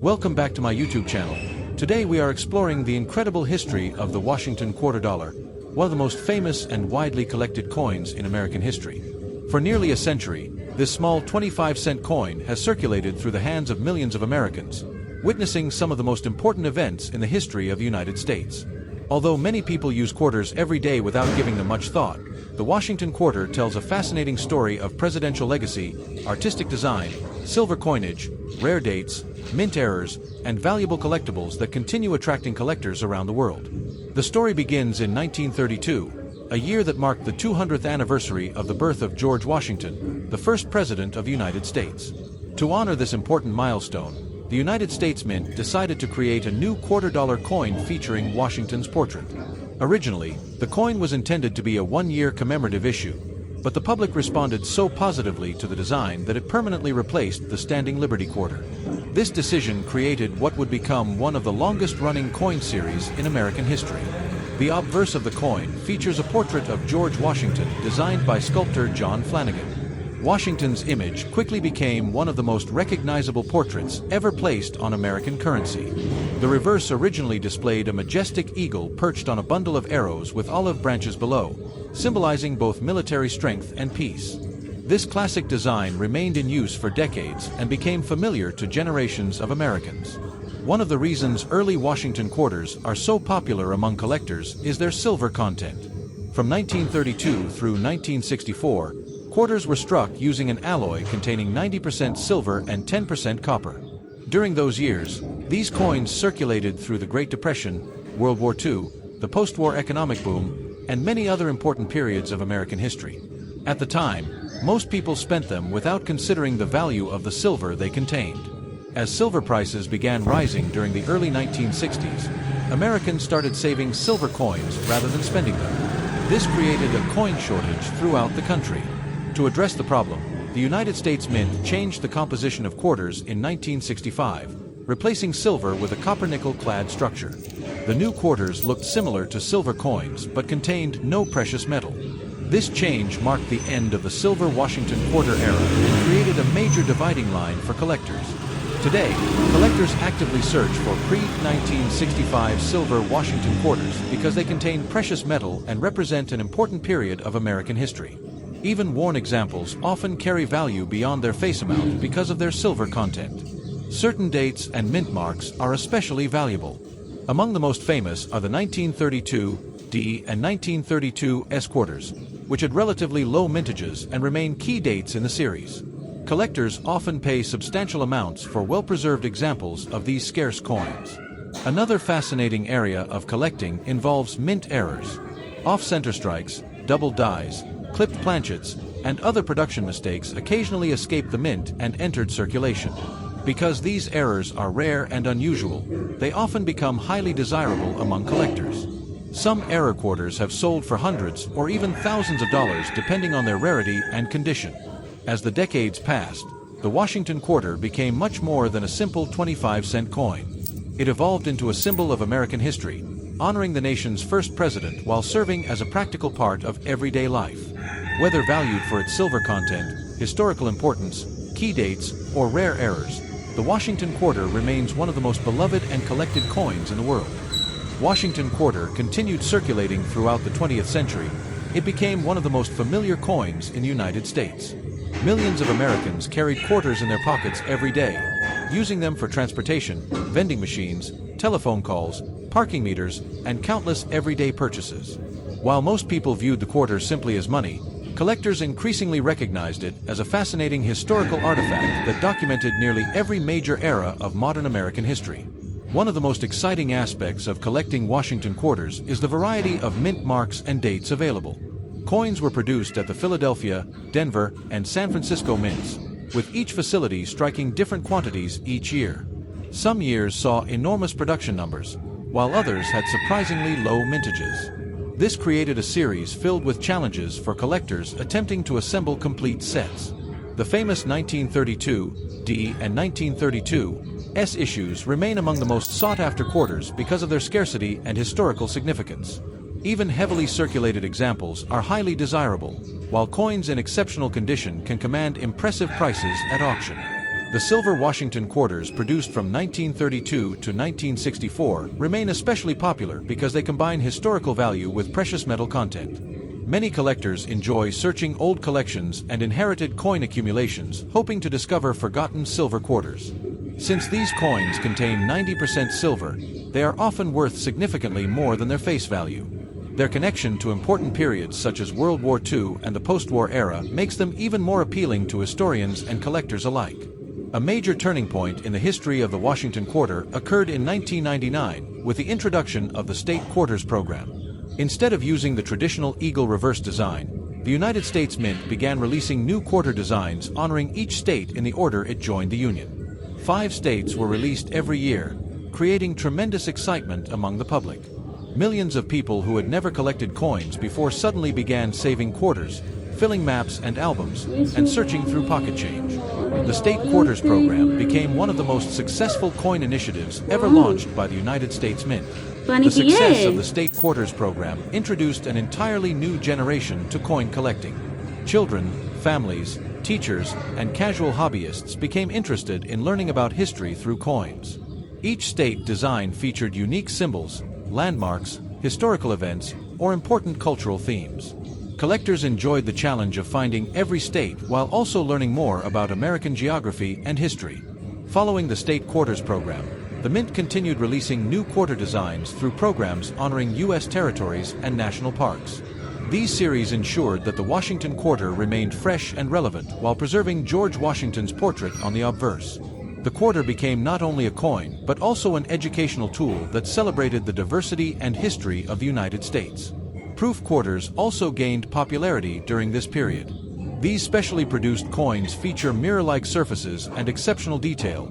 Welcome back to my YouTube channel. Today we are exploring the incredible history of the Washington quarter dollar, one of the most famous and widely collected coins in American history. For nearly a century, this small 25-cent coin has circulated through the hands of millions of Americans, witnessing some of the most important events in the history of the United States. Although many people use quarters every day without giving them much thought, the Washington quarter tells a fascinating story of presidential legacy, artistic design, silver coinage, rare dates, mint errors, and valuable collectibles that continue attracting collectors around the world. The story begins in 1932, a year that marked the 200th anniversary of the birth of George Washington, the first president of the United States. To honor this important milestone, the United States Mint decided to create a new quarter-dollar coin featuring Washington's portrait. Originally, the coin was intended to be a one-year commemorative issue, but the public responded so positively to the design that it permanently replaced the standing Liberty quarter. This decision created what would become one of the longest-running coin series in American history. The obverse of the coin features a portrait of George Washington designed by sculptor John Flanagan. Washington's image quickly became one of the most recognizable portraits ever placed on American currency. The reverse originally displayed a majestic eagle perched on a bundle of arrows with olive branches below, symbolizing both military strength and peace. This classic design remained in use for decades and became familiar to generations of Americans. One of the reasons early Washington quarters are so popular among collectors is their silver content. From 1932 through 1964, quarters were struck using an alloy containing 90% silver and 10% copper. During those years, these coins circulated through the Great Depression, World War II, the post-war economic boom, and many other important periods of American history. At the time, most people spent them without considering the value of the silver they contained. As silver prices began rising during the early 1960s, Americans started saving silver coins rather than spending them. This created a coin shortage throughout the country. To address the problem, the United States Mint changed the composition of quarters in 1965, replacing silver with a copper-nickel clad structure. The new quarters looked similar to silver coins but contained no precious metal. This change marked the end of the silver Washington quarter era and created a major dividing line for collectors. Today, collectors actively search for pre-1965 silver Washington quarters because they contain precious metal and represent an important period of American history. Even worn examples often carry value beyond their face amount because of their silver content. Certain dates and mint marks are especially valuable. Among the most famous are the 1932 D and 1932 S quarters, which had relatively low mintages and remain key dates in the series. Collectors often pay substantial amounts for well-preserved examples of these scarce coins. Another fascinating area of collecting involves mint errors. Off-center strikes, double dies, clipped planchets, and other production mistakes occasionally escape the mint and entered circulation. Because these errors are rare and unusual, they often become highly desirable among collectors. Some error quarters have sold for hundreds or even thousands of dollars depending on their rarity and condition. As the decades passed, the Washington quarter became much more than a simple 25-cent coin. It evolved into a symbol of American history, honoring the nation's first president while serving as a practical part of everyday life. Whether valued for its silver content, historical importance, key dates, or rare errors, the Washington quarter remains one of the most beloved and collected coins in the world. Washington quarter continued circulating throughout the 20th century. It became one of the most familiar coins in the United States. Millions of Americans carried quarters in their pockets every day, using them for transportation, vending machines, telephone calls, parking meters, and countless everyday purchases. While most people viewed the quarter simply as money, collectors increasingly recognized it as a fascinating historical artifact that documented nearly every major era of modern American history. One of the most exciting aspects of collecting Washington quarters is the variety of mint marks and dates available. Coins were produced at the Philadelphia, Denver, and San Francisco mints, with each facility striking different quantities each year. Some years saw enormous production numbers, while others had surprisingly low mintages. This created a series filled with challenges for collectors attempting to assemble complete sets. The famous 1932 D and 1932 S issues remain among the most sought-after quarters because of their scarcity and historical significance. Even heavily circulated examples are highly desirable, while coins in exceptional condition can command impressive prices at auction. The silver Washington quarters produced from 1932 to 1964 remain especially popular because they combine historical value with precious metal content. Many collectors enjoy searching old collections and inherited coin accumulations, hoping to discover forgotten silver quarters. Since these coins contain 90% silver, they are often worth significantly more than their face value. Their connection to important periods such as World War II and the post-war era makes them even more appealing to historians and collectors alike. A major turning point in the history of the Washington Quarter occurred in 1999 with the introduction of the State Quarters program. Instead of using the traditional eagle reverse design, the United States Mint began releasing new quarter designs honoring each state in the order it joined the Union. 5 states were released every year, creating tremendous excitement among the public. Millions of people who had never collected coins before suddenly began saving quarters, filling maps and albums, and searching through pocket change. The State Quarters program became one of the most successful coin initiatives ever launched by the United States Mint. The success of the State Quarters program introduced an entirely new generation to coin collecting. Children, families, teachers, and casual hobbyists became interested in learning about history through coins. Each state design featured unique symbols, landmarks, historical events, or important cultural themes. Collectors enjoyed the challenge of finding every state while also learning more about American geography and history. Following the State Quarters program, the Mint continued releasing new quarter designs through programs honoring U.S. territories and national parks. These series ensured that the Washington Quarter remained fresh and relevant while preserving George Washington's portrait on the obverse. The quarter became not only a coin, but also an educational tool that celebrated the diversity and history of the United States. Proof quarters also gained popularity during this period. These specially produced coins feature mirror-like surfaces and exceptional detail,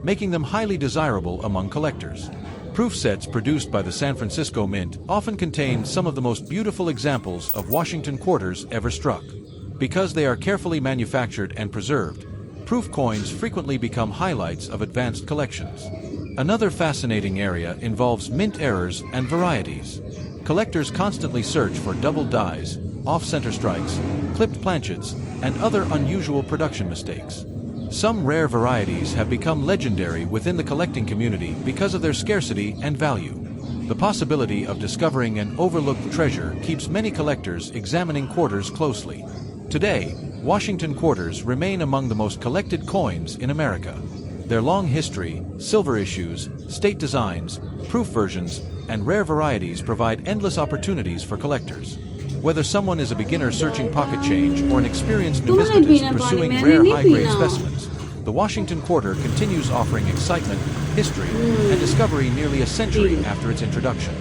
making them highly desirable among collectors. Proof sets produced by the San Francisco Mint often contain some of the most beautiful examples of Washington quarters ever struck. Because they are carefully manufactured and preserved, proof coins frequently become highlights of advanced collections. Another fascinating area involves mint errors and varieties. Collectors constantly search for double dies, off-center strikes, clipped planchets, and other unusual production mistakes. Some rare varieties have become legendary within the collecting community because of their scarcity and value. The possibility of discovering an overlooked treasure keeps many collectors examining quarters closely. Today, Washington quarters remain among the most collected coins in America. Their long history, silver issues, state designs, proof versions, and rare varieties provide endless opportunities for collectors. Whether someone is a beginner searching pocket change or an experienced numismatist pursuing rare high-grade specimens, the Washington Quarter continues offering excitement, history, and discovery nearly a century after its introduction.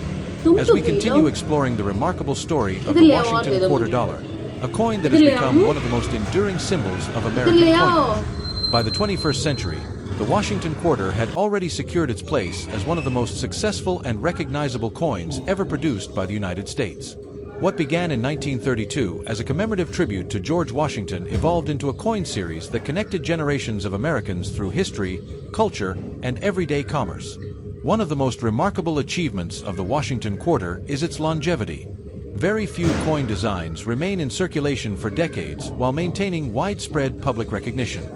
As we continue exploring the remarkable story of the Washington Quarter Dollar, a coin that has become one of the most enduring symbols of American coinage. By the 21st century, the Washington Quarter had already secured its place as one of the most successful and recognizable coins ever produced by the United States. What began in 1932 as a commemorative tribute to George Washington evolved into a coin series that connected generations of Americans through history, culture, and everyday commerce. One of the most remarkable achievements of the Washington Quarter is its longevity. Very few coin designs remain in circulation for decades while maintaining widespread public recognition.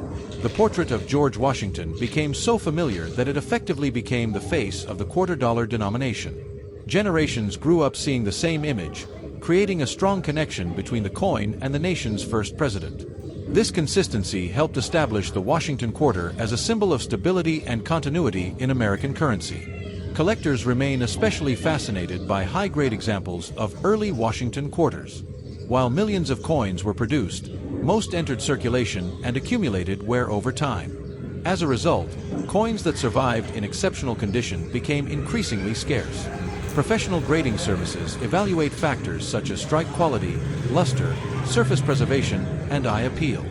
The portrait of George Washington became so familiar that it effectively became the face of the quarter-dollar denomination. Generations grew up seeing the same image, creating a strong connection between the coin and the nation's first president. This consistency helped establish the Washington Quarter as a symbol of stability and continuity in American currency. Collectors remain especially fascinated by high-grade examples of early Washington quarters. While millions of coins were produced, most entered circulation and accumulated wear over time. As a result, coins that survived in exceptional condition became increasingly scarce. Professional grading services evaluate factors such as strike quality, luster, surface preservation, and eye appeal.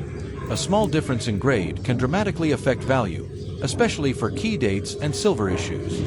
A small difference in grade can dramatically affect value, especially for key dates and silver issues.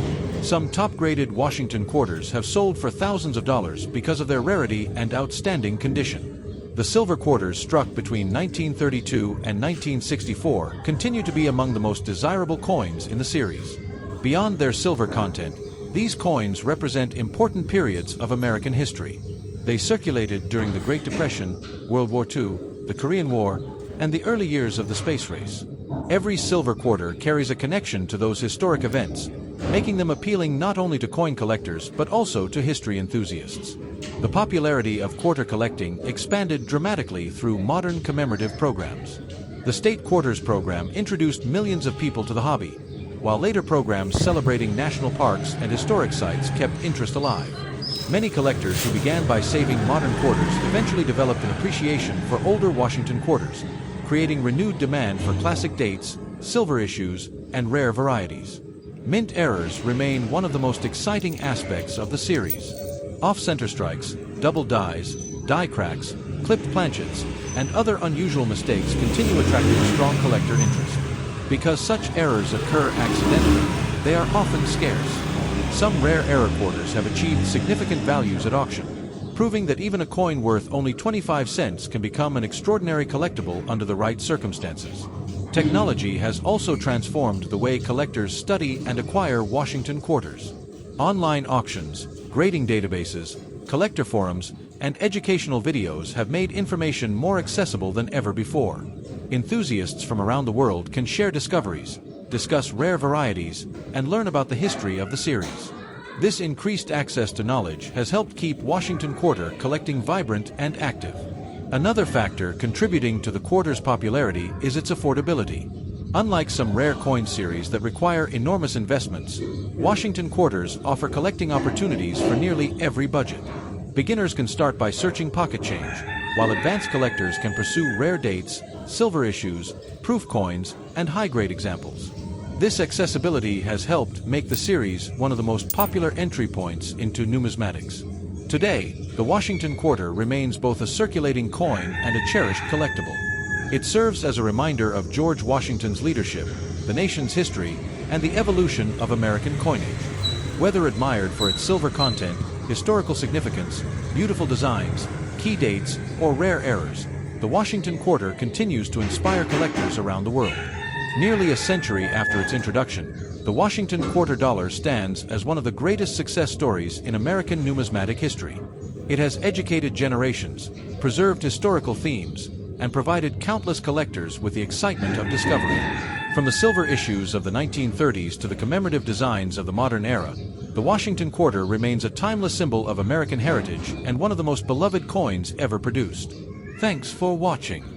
Some top-graded Washington quarters have sold for thousands of dollars because of their rarity and outstanding condition. The silver quarters struck between 1932 and 1964 continue to be among the most desirable coins in the series. Beyond their silver content, these coins represent important periods of American history. They circulated during the Great Depression, World War II, the Korean War, and the early years of the space race. Every silver quarter carries a connection to those historic events, making them appealing not only to coin collectors but also to history enthusiasts. The popularity of quarter collecting expanded dramatically through modern commemorative programs. The State Quarters program introduced millions of people to the hobby, while later programs celebrating national parks and historic sites kept interest alive. Many collectors who began by saving modern quarters eventually developed an appreciation for older Washington quarters, creating renewed demand for classic dates, silver issues, and rare varieties. Mint errors remain one of the most exciting aspects of the series. Off-center strikes, double dies, die cracks, clipped planchets, and other unusual mistakes continue attracting strong collector interest. Because such errors occur accidentally, they are often scarce. Some rare error quarters have achieved significant values at auction, proving that even a coin worth only 25 cents can become an extraordinary collectible under the right circumstances. Technology has also transformed the way collectors study and acquire Washington quarters. Online auctions, grading databases, collector forums, and educational videos have made information more accessible than ever before. Enthusiasts from around the world can share discoveries, discuss rare varieties, and learn about the history of the series. This increased access to knowledge has helped keep Washington Quarter collecting vibrant and active. Another factor contributing to the quarter's popularity is its affordability. Unlike some rare coin series that require enormous investments, Washington Quarters offer collecting opportunities for nearly every budget. Beginners can start by searching pocket change, while advanced collectors can pursue rare dates, silver issues, proof coins, and high-grade examples. This accessibility has helped make the series one of the most popular entry points into numismatics. Today, the Washington Quarter remains both a circulating coin and a cherished collectible. It serves as a reminder of George Washington's leadership, the nation's history, and the evolution of American coinage. Whether admired for its silver content, historical significance, beautiful designs, key dates, or rare errors, the Washington Quarter continues to inspire collectors around the world. Nearly a century after its introduction, the Washington Quarter dollar stands as one of the greatest success stories in American numismatic history. It has educated generations, preserved historical themes, and provided countless collectors with the excitement of discovery. From the silver issues of the 1930s to the commemorative designs of the modern era, the Washington Quarter remains a timeless symbol of American heritage and one of the most beloved coins ever produced. Thanks for watching.